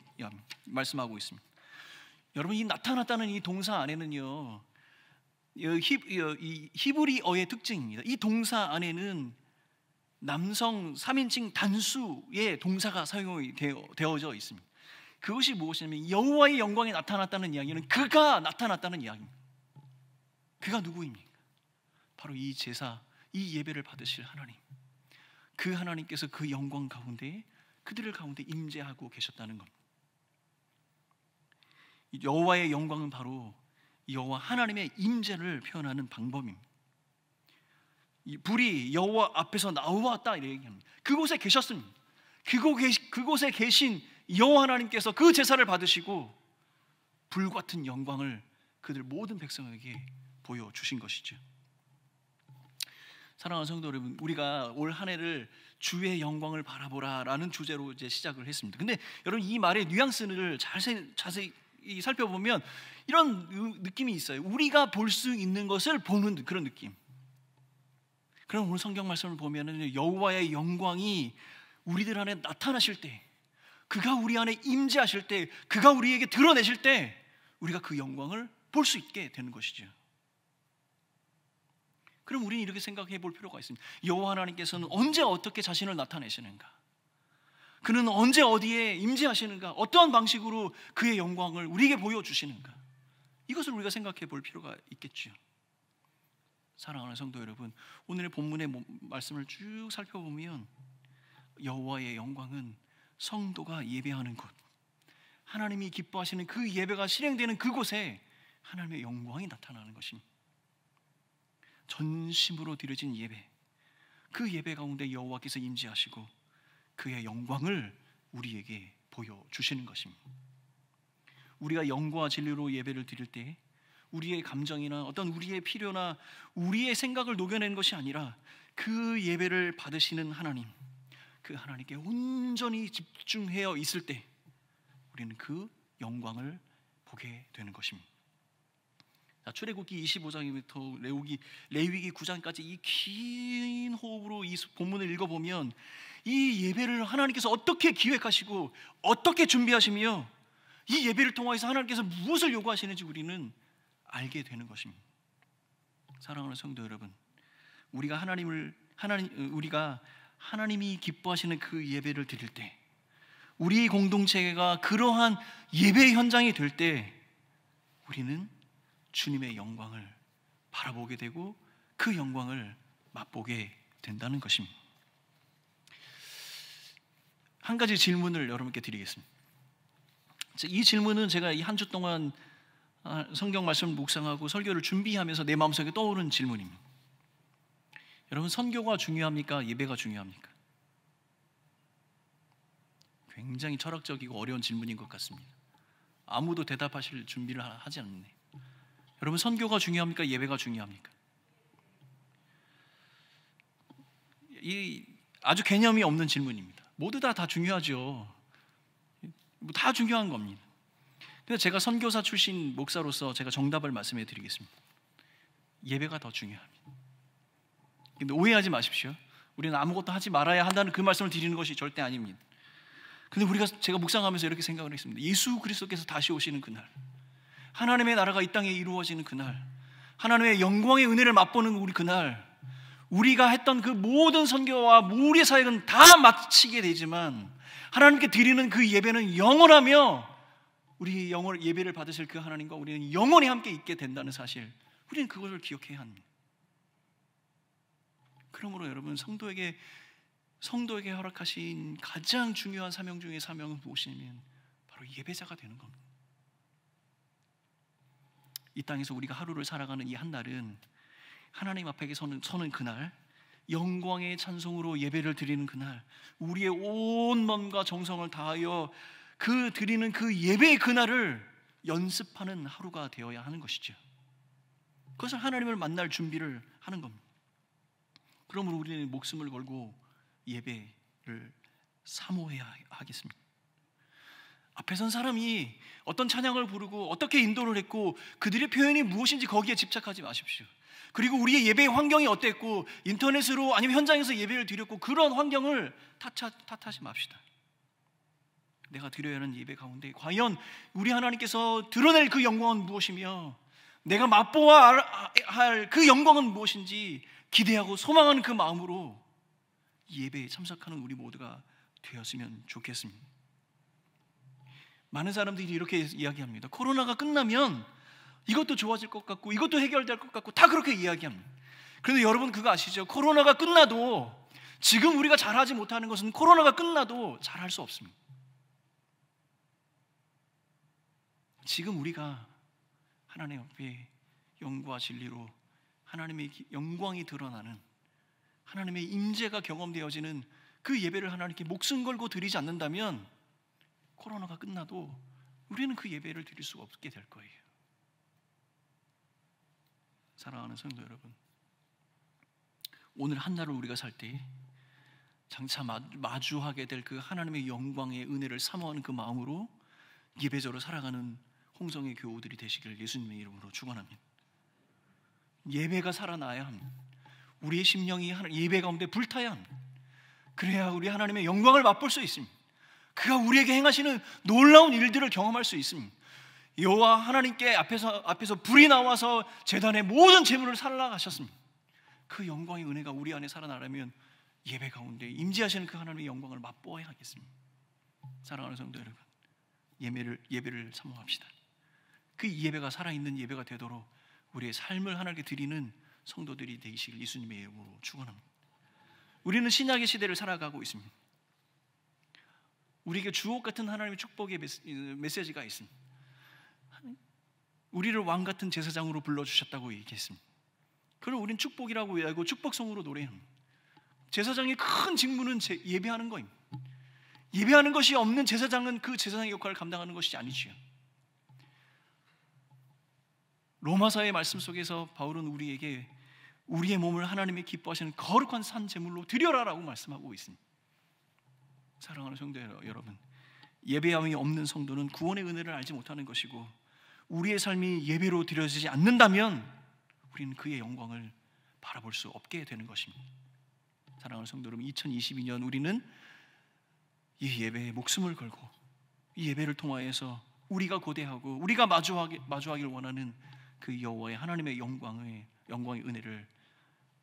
말씀하고 있습니다. 여러분, 이 나타났다는 이 동사 안에는요, 이 히브리어의 특징입니다. 이 동사 안에는 남성 3인칭 단수의 동사가 사용이 되어져 있습니다. 그것이 무엇이냐면 여호와의 영광이 나타났다는 이야기는 그가 나타났다는 이야기입니다. 그가 누구입니까? 바로 이 제사, 이 예배를 받으실 하나님. 그 하나님께서 그 영광 가운데 그들을 가운데 임재하고 계셨다는 겁니다. 여호와의 영광은 바로 여호와 하나님의 임재를 표현하는 방법입니다. 이 불이 여호와 앞에서 나왔다 이렇게 얘기합니다. 그곳에 계셨습니다. 그곳에 계신 여호와 하나님께서 그 제사를 받으시고 불 같은 영광을 그들 모든 백성에게 보여주신 것이죠. 사랑하는 성도 여러분, 우리가 올 한 해를 주의 영광을 바라보라라는 주제로 이제 시작을 했습니다. 근데 여러분, 이 말의 뉘앙스를 자세히 살펴보면 이런 느낌이 있어요. 우리가 볼 수 있는 것을 보는 그런 느낌. 그럼 오늘 성경 말씀을 보면은 여호와의 영광이 우리들 안에 나타나실 때, 그가 우리 안에 임재하실 때, 그가 우리에게 드러내실 때 우리가 그 영광을 볼 수 있게 되는 것이죠. 그럼 우리는 이렇게 생각해 볼 필요가 있습니다. 여호와 하나님께서는 언제 어떻게 자신을 나타내시는가? 그는 언제 어디에 임재하시는가? 어떠한 방식으로 그의 영광을 우리에게 보여주시는가? 이것을 우리가 생각해 볼 필요가 있겠죠. 사랑하는 성도 여러분, 오늘의 본문의 말씀을 쭉 살펴보면 여호와의 영광은 성도가 예배하는 곳, 하나님이 기뻐하시는 그 예배가 실행되는 그곳에 하나님의 영광이 나타나는 것입니다. 전심으로 드려진 예배, 그 예배 가운데 여호와께서 임재하시고 그의 영광을 우리에게 보여주시는 것입니다. 우리가 영과 진리로 예배를 드릴 때 우리의 감정이나 어떤 우리의 필요나 우리의 생각을 녹여내는 것이 아니라 그 예배를 받으시는 하나님, 그 하나님께 온전히 집중하여 있을 때 우리는 그 영광을 보게 되는 것입니다. 자, 출애굽기 25장부터 레위기 9장까지 이 긴 호흡으로 이 본문을 읽어보면 이 예배를 하나님께서 어떻게 기획하시고 어떻게 준비하시며 이 예배를 통해서 하나님께서 무엇을 요구하시는지 우리는 알게 되는 것입니다. 사랑하는 성도 여러분, 우리가 하나님이 기뻐하시는 그 예배를 드릴 때, 우리 공동체가 그러한 예배 현장이 될 때 우리는 주님의 영광을 바라보게 되고 그 영광을 맛보게 된다는 것입니다. 한 가지 질문을 여러분께 드리겠습니다. 이 질문은 제가 이 한 주 동안 성경 말씀을 묵상하고 설교를 준비하면서 내 마음속에 떠오른 질문입니다. 여러분, 선교가 중요합니까? 예배가 중요합니까? 굉장히 철학적이고 어려운 질문인 것 같습니다. 아무도 대답하실 준비를 하지 않네. 여러분, 선교가 중요합니까? 예배가 중요합니까? 이 아주 개념이 없는 질문입니다. 모두 다 중요하죠. 다 중요한 겁니다. 그래서 제가 선교사 출신 목사로서 제가 정답을 말씀해 드리겠습니다. 예배가 더 중요합니다. 근데 오해하지 마십시오. 우리는 아무것도 하지 말아야 한다는 그 말씀을 드리는 것이 절대 아닙니다. 근데 제가 묵상하면서 이렇게 생각을 했습니다. 예수 그리스도께서 다시 오시는 그날, 하나님의 나라가 이 땅에 이루어지는 그날, 하나님의 영광의 은혜를 맛보는 우리 그날, 우리가 했던 그 모든 선교와 우리의 사역은 다 마치게 되지만 하나님께 드리는 그 예배는 영원하며 우리 예배를 받으실 그 하나님과 우리는 영원히 함께 있게 된다는 사실, 우리는 그것을 기억해야 합니다. 그러므로 여러분, 성도에게 허락하신 가장 중요한 사명 중의 사명은 무엇이냐면 바로 예배자가 되는 겁니다. 이 땅에서 우리가 하루를 살아가는 이 한 날은 하나님 앞에 서는 그날, 영광의 찬송으로 예배를 드리는 그날, 우리의 온 마음과 정성을 다하여 드리는 그 예배의 그날을 연습하는 하루가 되어야 하는 것이죠. 그것을 하나님을 만날 준비를 하는 겁니다. 그러므로 우리는 목숨을 걸고 예배를 사모해야 하겠습니다. 앞에 선 사람이 어떤 찬양을 부르고 어떻게 인도를 했고 그들의 표현이 무엇인지 거기에 집착하지 마십시오. 그리고 우리의 예배의 환경이 어땠고 인터넷으로 아니면 현장에서 예배를 드렸고 그런 환경을 탓하지 맙시다. 내가 드려야 하는 예배 가운데 과연 우리 하나님께서 드러낼 그 영광은 무엇이며 내가 맛보아야 할 그 영광은 무엇인지 기대하고 소망하는 그 마음으로 예배에 참석하는 우리 모두가 되었으면 좋겠습니다. 많은 사람들이 이렇게 이야기합니다. 코로나가 끝나면 이것도 좋아질 것 같고 이것도 해결될 것 같고 다 그렇게 이야기합니다. 그런데 여러분 그거 아시죠? 코로나가 끝나도 지금 우리가 잘하지 못하는 것은 코로나가 끝나도 잘할 수 없습니다. 지금 우리가 하나님 앞에 영과 진리로 하나님의 영광이 드러나는 하나님의 임재가 경험되어지는 그 예배를 하나님께 목숨 걸고 드리지 않는다면 코로나가 끝나도 우리는 그 예배를 드릴 수가 없게 될 거예요. 사랑하는 성도 여러분, 오늘 한 날을 우리가 살 때 장차 마주하게 될 그 하나님의 영광의 은혜를 사모하는 그 마음으로 예배자로 살아가는 홍성의 교우들이 되시기를 예수님의 이름으로 축원합니다. 예배가 살아나야 합니다. 우리의 심령이 예배 가운데 불타야 합니다. 그래야 우리 하나님의 영광을 맛볼 수 있습니다. 그가 우리에게 행하시는 놀라운 일들을 경험할 수 있습니다. 여호와 하나님께 앞에서 불이 나와서 제단의 모든 재물을 살라가셨습니다. 그 영광의 은혜가 우리 안에 살아나려면 예배 가운데 임재하시는 그 하나님의 영광을 맛보아야 하겠습니다. 사랑하는 성도 여러분, 예배를 사모합시다. 그 예배가 살아있는 예배가 되도록 우리의 삶을 하나님께 드리는 성도들이 되시길 예수님의 이름으로 축원합니다. 우리는 신약의 시대를 살아가고 있습니다. 우리에게 주옥 같은 하나님의 축복의 메시지가 있습니다. 우리를 왕 같은 제사장으로 불러주셨다고 얘기했습니다. 그럼 우리는 축복이라고 얘기하고 축복성으로 노래합니다. 제사장의 큰 직무는 예배하는 거입니다. 예배하는 것이 없는 제사장은 그 제사장의 역할을 감당하는 것이 아니지요. 로마서의 말씀 속에서 바울은 우리에게 우리의 몸을 하나님이 기뻐하시는 거룩한 산 제물로 드려라라고 말씀하고 있습니다. 사랑하는 성도 여러분, 예배함이 없는 성도는 구원의 은혜를 알지 못하는 것이고 우리의 삶이 예배로 드려지지 않는다면 우리는 그의 영광을 바라볼 수 없게 되는 것입니다. 사랑하는 성도 여러분, 2022년 우리는 이 예배에 목숨을 걸고 이 예배를 통하여서 우리가 고대하고 우리가 마주하길 원하는 그 여호와의 하나님의 영광의 은혜를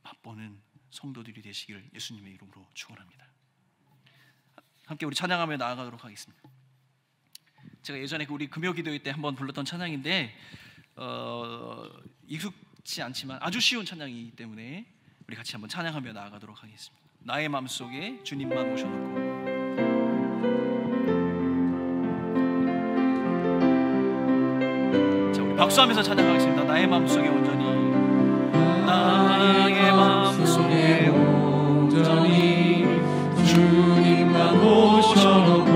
맛보는 성도들이 되시길 예수님의 이름으로 축원합니다. 함께 우리 찬양하며 나아가도록 하겠습니다. 제가 예전에 우리 금요기도회 때 한번 불렀던 찬양인데 익숙지 않지만 아주 쉬운 찬양이기 때문에 우리 같이 한번 찬양하며 나아가도록 하겠습니다. 나의 마음속에 주님만 모셔놓고. 박수하면서 찬양하겠습니다. 나의 마음속에 온전히, 나의 마음속에 온전히 주님만 모셔놓고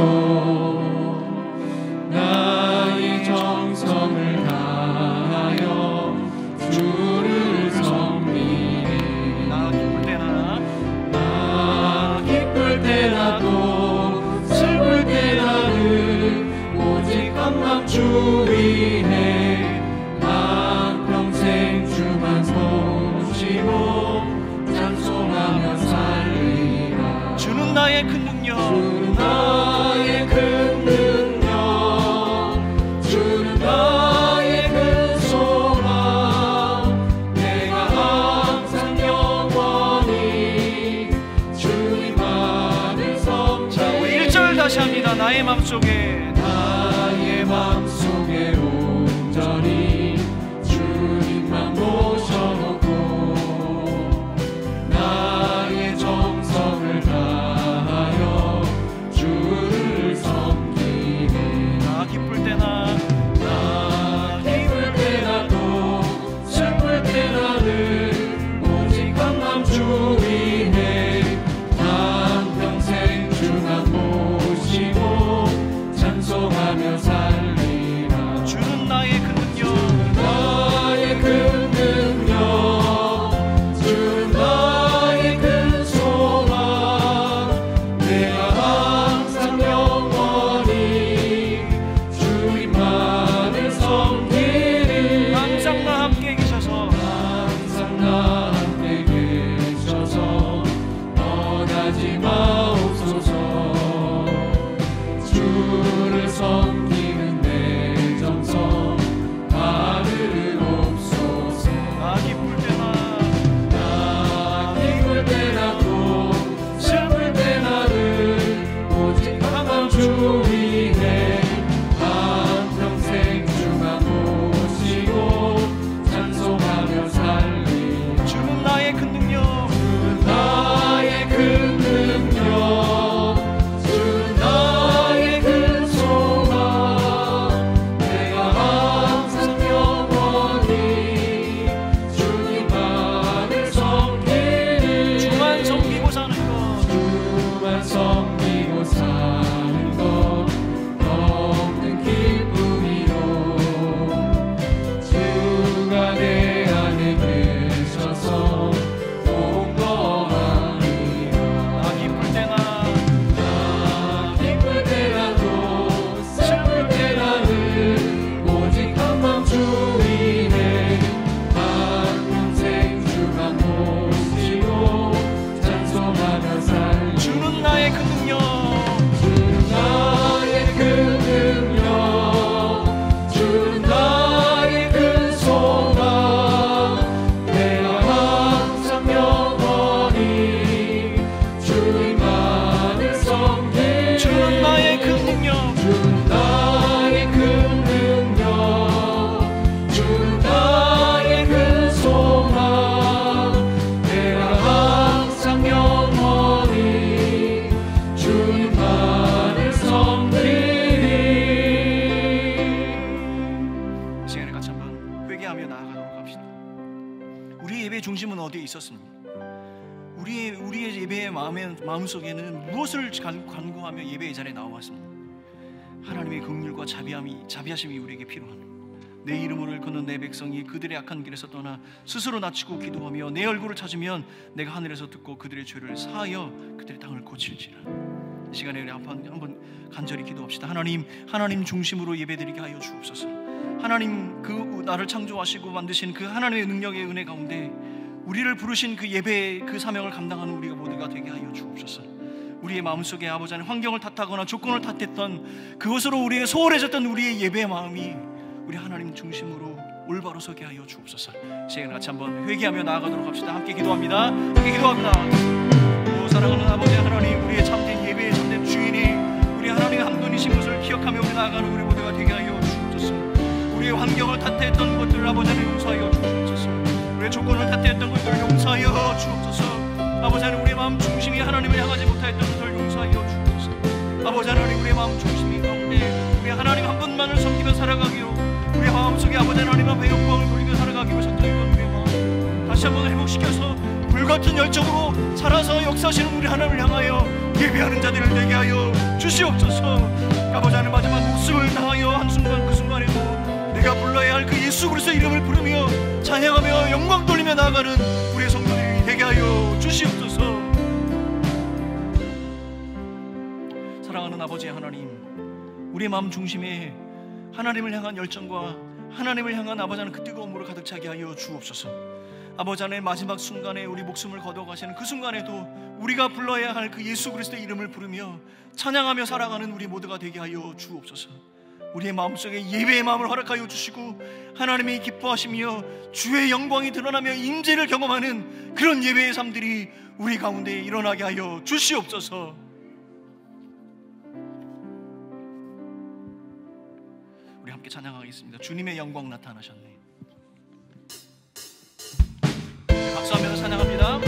나의 정성을 다하여 주를 섬기네. 나 기쁠 때라도 슬플 때라도 오직 한 맘 주 위해 찬송하며 살리라. 주는 나의 큰 능력, 주는 나의 큰 능력, 주는 나의 큰 소망. 내가 항상 영원히 주님만을 섬기네. 자, 우리 1절 다시 합니다. 나의 맘속에, 나의 맘속에 온전히 주님만 모셔놓고 나의 정성을 다하여 주를 섬기네. 나 기쁠 때나도 슬플 때나는 오직 한 맘 주 위해 회개하며 나아가도록 합시다. 우리의 예배의 중심은 어디에 있었습니까? 우리의 예배의 마음속에는 무엇을 간구하며 예배의 자리에 나왔습니까? 하나님의 긍휼과 자비하심이 우리에게 필요합니다. 내 이름을 일컫는 내 백성이 그들의 악한 길에서 떠나 스스로 낮추고 기도하며 내 얼굴을 찾으면 내가 하늘에서 듣고 그들의 죄를 사하여 그들의 땅을 고칠지라. 이 시간에 우리 한번 간절히 기도합시다. 하나님 중심으로 예배드리게 하여 주옵소서. 하나님, 그 나를 창조하시고 만드신 그 하나님의 능력의 은혜 가운데 우리를 부르신 그 예배의 그 사명을 감당하는 우리가 모두가 되게 하여 주옵소서. 우리의 마음속에 아버지 하나님 환경을 탓하거나 조건을 탓했던 그것으로 우리의 소홀해졌던 우리의 예배의 마음이 우리 하나님 중심으로 올바로 서게 하여 주옵소서. 시간 같이 한번 회개하며 나아가도록 합시다. 함께 기도합니다. 함께 기도합니다. 오 사랑하는 아버지 하나님, 우리의 참된 예배의 참된 주인이 우리 하나님의 한 분이신 것을 기억하며 우리 나아가는 우리 모두가 되게 하여 주옵소서. 우리의 환경을 탓했던 것들을 아버지 하나님 용서하여 주옵소서. 우리의 조건을 탓했던 것들을 용서하여 주옵소서. 아버지 하나님, 우리의 마음 중심이 하나님을 향하지 못하였던 것을 용서하여 주옵소서. 아버지 하나님, 우리의 마음 중심이 가운데 우리 하나님 한 분만을 섬기며 살아가기로, 우리 마음속에 아버지 하나님 앞에 영광을 돌리며 살아가기 위해서 했던 우리의 마음 다시 한번 회복시켜서 불같은 열정으로 살아서 역사하시는 우리 하나님을 향하여 예배하는 자들을 되게 하여 주시옵소서. 아버지 하나님, 마지막 목숨을 다하여 한순간 그 순간에도 내가 불러야 할 그 예수 그리스도의 이름을 부르며 찬양하며 영광 돌리며 나아가는 우리의 성도들이 되게 하여 주시옵소서. 사랑하는 아버지 하나님, 우리의 마음 중심에 하나님을 향한 열정과 하나님을 향한 아버지 하나님 그 뜨거움으로 가득 차게 하여 주옵소서. 아버지 하나님, 마지막 순간에 우리 목숨을 거둬가시는 그 순간에도 우리가 불러야 할 그 예수 그리스도의 이름을 부르며 찬양하며 살아가는 우리 모두가 되게 하여 주옵소서. 우리의 마음속에 예배의 마음을 허락하여 주시고 하나님이 기뻐하시며 주의 영광이 드러나며 임재를 경험하는 그런 예배의 삶들이 우리 가운데 일어나게 하여 주시옵소서. 우리 함께 찬양하겠습니다. 주님의 영광 나타나셨네. 박수하면서 찬양합니다.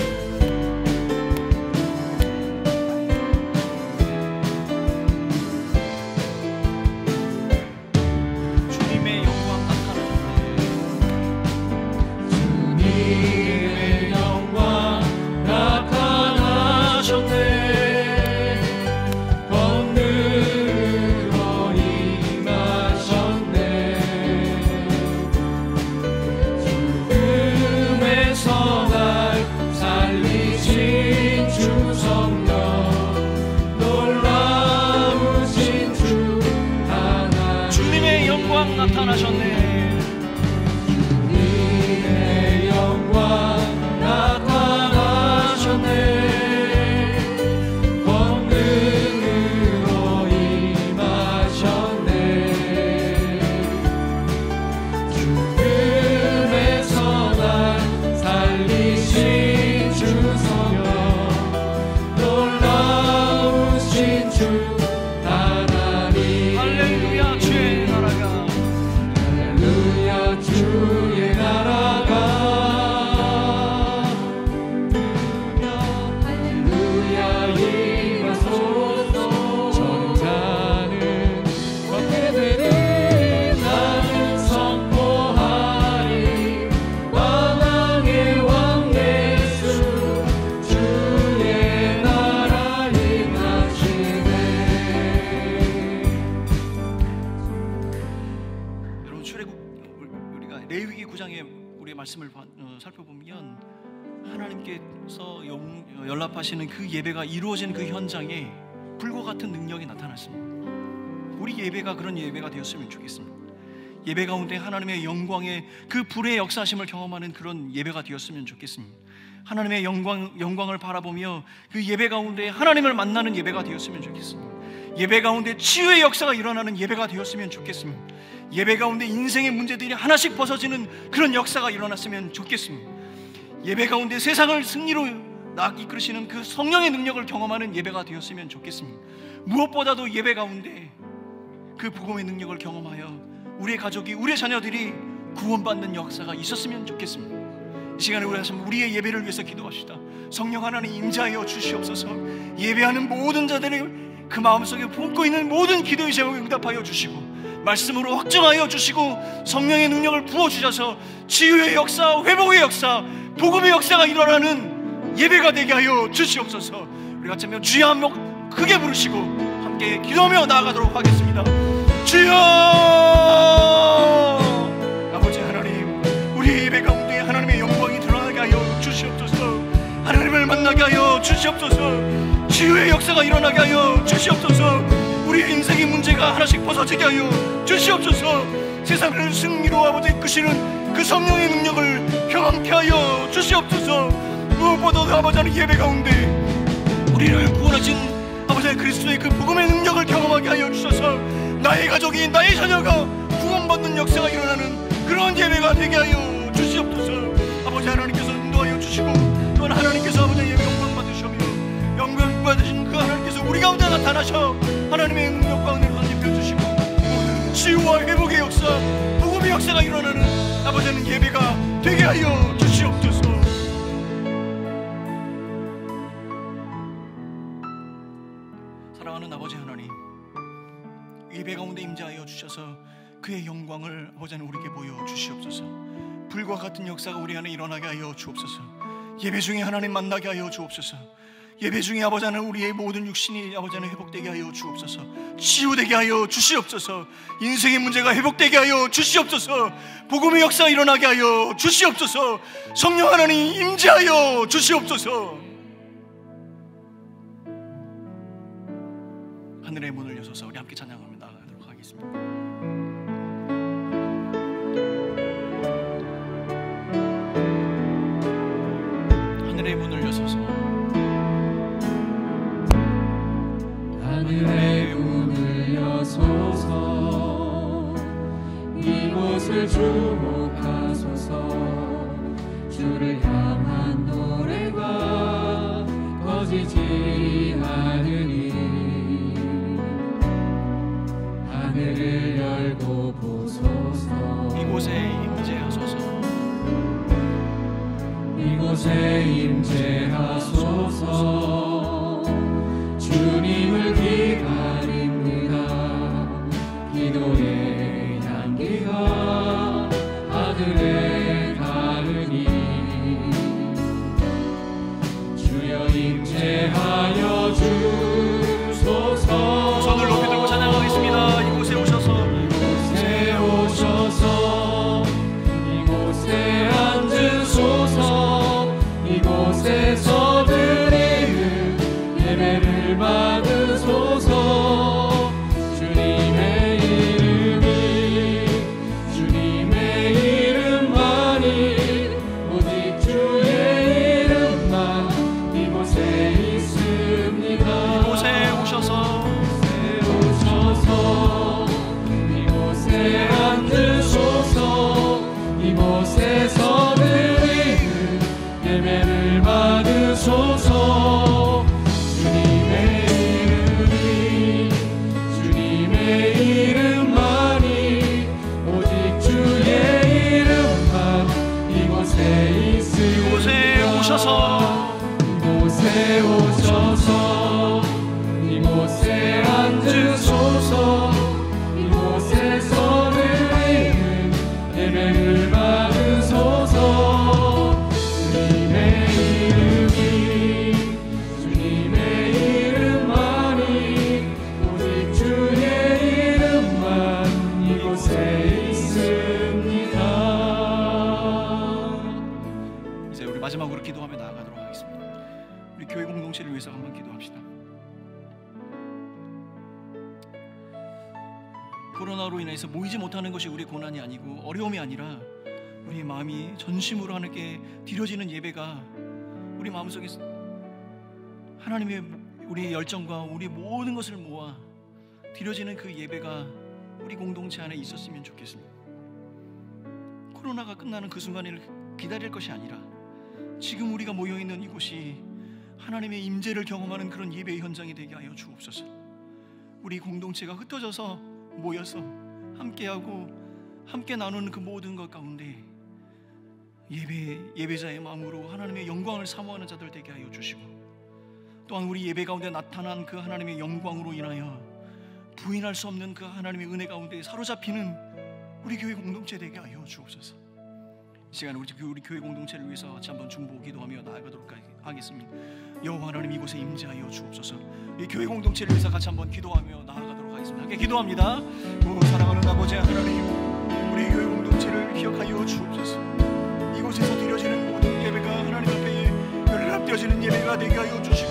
살펴보면 하나님께서 연락하시는 그 예배가 이루어진 그 현장에 불과 같은 능력이 나타났습니다. 우리 예배가 그런 예배가 되었으면 좋겠습니다. 예배 가운데 하나님의 영광의 그 불의 역사하심을 경험하는 그런 예배가 되었으면 좋겠습니다. 하나님의 영광을 바라보며 그 예배 가운데 하나님을 만나는 예배가 되었으면 좋겠습니다. 예배 가운데 치유의 역사가 일어나는 예배가 되었으면 좋겠습니다. 예배 가운데 인생의 문제들이 하나씩 벗어지는 그런 역사가 일어났으면 좋겠습니다. 예배 가운데 세상을 승리로 이끌으시는 그 성령의 능력을 경험하는 예배가 되었으면 좋겠습니다. 무엇보다도 예배 가운데 그 복음의 능력을 경험하여 우리의 가족이, 우리의 자녀들이 구원받는 역사가 있었으면 좋겠습니다. 이 시간에 우리의 예배를 위해서 기도합시다. 성령 하나님 임재하여 주시옵소서. 예배하는 모든 자들의 그 마음속에 품고 있는 모든 기도의 제목을 응답하여 주시고 말씀으로 확증하여 주시고 성령의 능력을 부어주셔서 치유의 역사, 회복의 역사, 복음의 역사가 일어나는 예배가 되게 하여 주시옵소서. 우리 같이 한번 주여 한번 크게 부르시고 함께 기도하며 나아가도록 하겠습니다. 주여! 아버지 하나님, 우리 예배 가운데 하나님의 영광이 드러나게 하여 주시옵소서. 하나님을 만나게 하여 주시옵소서. 치유의 역사가 일어나게 하여 주시옵소서. 우리 인생의 문제가 하나씩 벗어지게 하여 주시옵소서. 세상을 승리로 아버지 이끄시는 그 성령의 능력을 경험케 하여 주시옵소서. 무엇보다도 아버지 하나님 예배 가운데 우리를 구원하신 아버지 그리스도의 그 복음의 능력을 경험하게 하여 주셔서 나의 가족이, 나의 자녀가 구원받는 역사가 일어나는 그런 예배가 되게 하여 주시옵소서. 아버지 하나님께서 인도하여 주시고 또한 하나님께서 아버지 예배 영광 받으시며 영광 받으신 그 하나님께서 우리 가운데 나타나셔 하나님의 능력과 은혜를 입혀 주시고 모든 치유와 회복의 역사, 복음의 역사가 일어나는 아버지 하나님 예배가 되게 하여 주시옵소서. 사랑하는 아버지 하나님, 예배 가운데 임재하여 주셔서 그의 영광을 아버지 하나님 우리에게 보여 주시옵소서. 불과 같은 역사가 우리 안에 일어나게 하여 주옵소서. 예배 중에 하나님 만나게 하여 주옵소서. 예배 중에 아버지 하나님 우리의 모든 육신이 아버지 하나님 회복되게 하여 주옵소서. 치유되게 하여 주시옵소서. 인생의 문제가 회복되게 하여 주시옵소서. 복음의 역사가 일어나게 하여 주시옵소서. 성령 하나님 임재하여 주시옵소서. 하늘의 문을 여셔서 우리 함께 찬양하며 나아가도록 하겠습니다. 하늘의 문을 여셔서 하늘의 문을 여소서. 이곳을 주목하소서. 주를 향한 노래가 꺼지지 않으니 하늘을 열고 보소서. 이곳에 임재하소서. 이곳에 임재하소서. 주님을 기다립니다. 기도의 향기가 하늘에 닿으니 주여 임재하여 주소서. 손을 높이 들고 찬양하겠습니다. 이곳에 오셔서, 이곳에 오셔서 이곳에 앉으소서. 이곳에서 드리는 예배를 받으소서. 주님의 이름이, 주님의 이름만이, 오직 주의 이름만 이곳에 있습니다. 이곳에 오셔서, 이곳에 앉으소서. 이곳에서 드리는 예배를 받으소서. 주님의 이름이, 주님의 이름만이, 오직 주의 이름만 이곳에 있습니다. 이곳에 오셔서, 이곳에 오셔서 이곳에 앉으소서. 이곳에서 드리는 예배를 받으소서. 주님의 이름이, 주님의 이름만이, 오직 주의 이름만 이곳에 있습니다. 이제 우리 마지막으로 기도하며 나아가도록 하겠습니다. 우리 교회 공동체를 위해서 한번 기도합시다. 코로나로 인해서 모이지 못하는 것이 우리 고난이 아니고 어려움이 아니라 우리의 마음이 전심으로 하나님께 드려지는 예배가 우리 마음속에 하나님의 우리의 열정과 우리 모든 것을 모아 드려지는 그 예배가 우리 공동체 안에 있었으면 좋겠습니다. 코로나가 끝나는 그 순간을 기다릴 것이 아니라 지금 우리가 모여있는 이곳이 하나님의 임재를 경험하는 그런 예배의 현장이 되게 하여 주옵소서. 우리 공동체가 흩어져서 모여서 함께하고 함께 나누는 그 모든 것 가운데 예배자의 마음으로 하나님의 영광을 사모하는 자들 되게 하여 주시고, 또한 우리 예배 가운데 나타난 그 하나님의 영광으로 인하여 부인할 수 없는 그 하나님의 은혜 가운데 사로잡히는 우리 교회 공동체 되게 하여 주옵소서. 이 시간에 우리 교회 공동체를 위해서 같이 한번 중보 기도하며 나아가도록 하겠습니다. 여호와 하나님, 이곳에 임재하여 주옵소서. 이 교회 공동체를 위해서 같이 한번 기도하며 나아가도록 하겠습니다. 함께 기도합니다. 오 사랑하는 아버지 하나님, 우리 교회 공동체를 기억하여 주옵소서. 이곳에서 드려지는 모든 예배가 하나님 앞에 연락되어지는 예배가 되게 하여 주시고,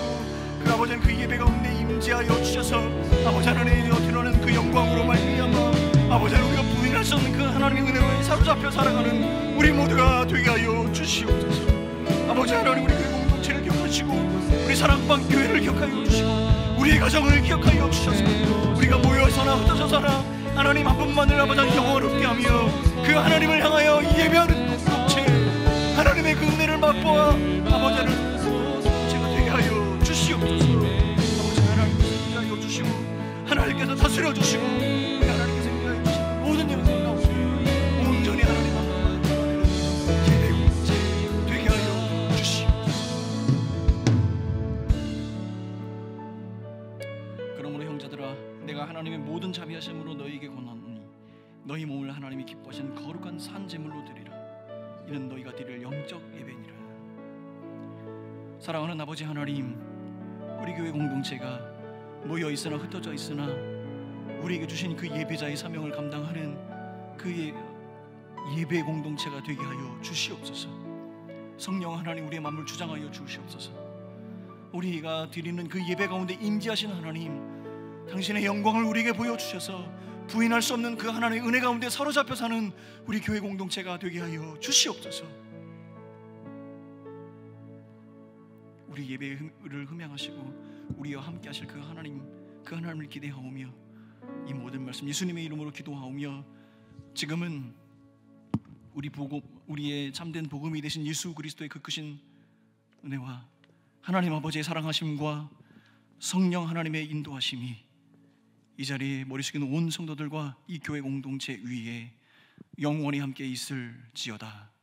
그 아버지는 그 예배 가운데 임재하여 주셔서 아버지 하나님의 드러나는 그 영광으로 말미암아 아버지 우리가 부인할 수 없는 그 하나님의 은혜로 사로잡혀 살아가는 우리 모두가 되게 하여 주시옵소서. 아버지 하나님, 우리 교회 공동체를 기억하시고 우리 사랑방 교회를 기억하여 주시고 우리의 가정을 기억하여 주셔서 우리가 모여서나 흩어져서나 하나님 한 분만을 아버지 영원롭게 하며 그 하나님을 향하여 예배하는 공동체, 하나님의 그 은혜를 맛보아 아버지는 제가 되게 하여 주시옵소서. 아버지 하나님께서 인도하여 주시고 하나님께서 다스려 주시고 우리 하나님께서 인도하여 주시고 모든 영광 가운데 온전히 하나님 앞에 예배 공동체 되게 하여 주시옵소서. 그러므로 형제들아, 내가 하나님의 모든 자비하심으로 너희에게 권하노니 너희 몸을 하나님이 기뻐하시는 거룩한 산 제물로 드리라. 이는 너희가 드릴 영적 예배니라. 사랑하는 아버지 하나님, 우리 교회 공동체가 모여 있으나 흩어져 있으나 우리에게 주신 그 예배자의 사명을 감당하는 그 예배 공동체가 되게 하여 주시옵소서. 성령 하나님, 우리의 마음을 주장하여 주시옵소서. 우리가 드리는 그 예배 가운데 임재하신 하나님, 당신의 영광을 우리에게 보여주셔서 부인할 수 없는 그 하나님의 은혜 가운데 사로잡혀 사는 우리 교회 공동체가 되게 하여 주시옵소서. 우리 예배를 흠양하시고 우리와 함께 하실 그 하나님을 기대하오며 이 모든 말씀 예수님의 이름으로 기도하오며, 지금은 우리의 참된 복음이 되신 예수 그리스도의 그 크신 은혜와 하나님 아버지의 사랑하심과 성령 하나님의 인도하심이 이 자리에 머리 숙이는 온 성도들과 이 교회 공동체 위에 영원히 함께 있을지어다.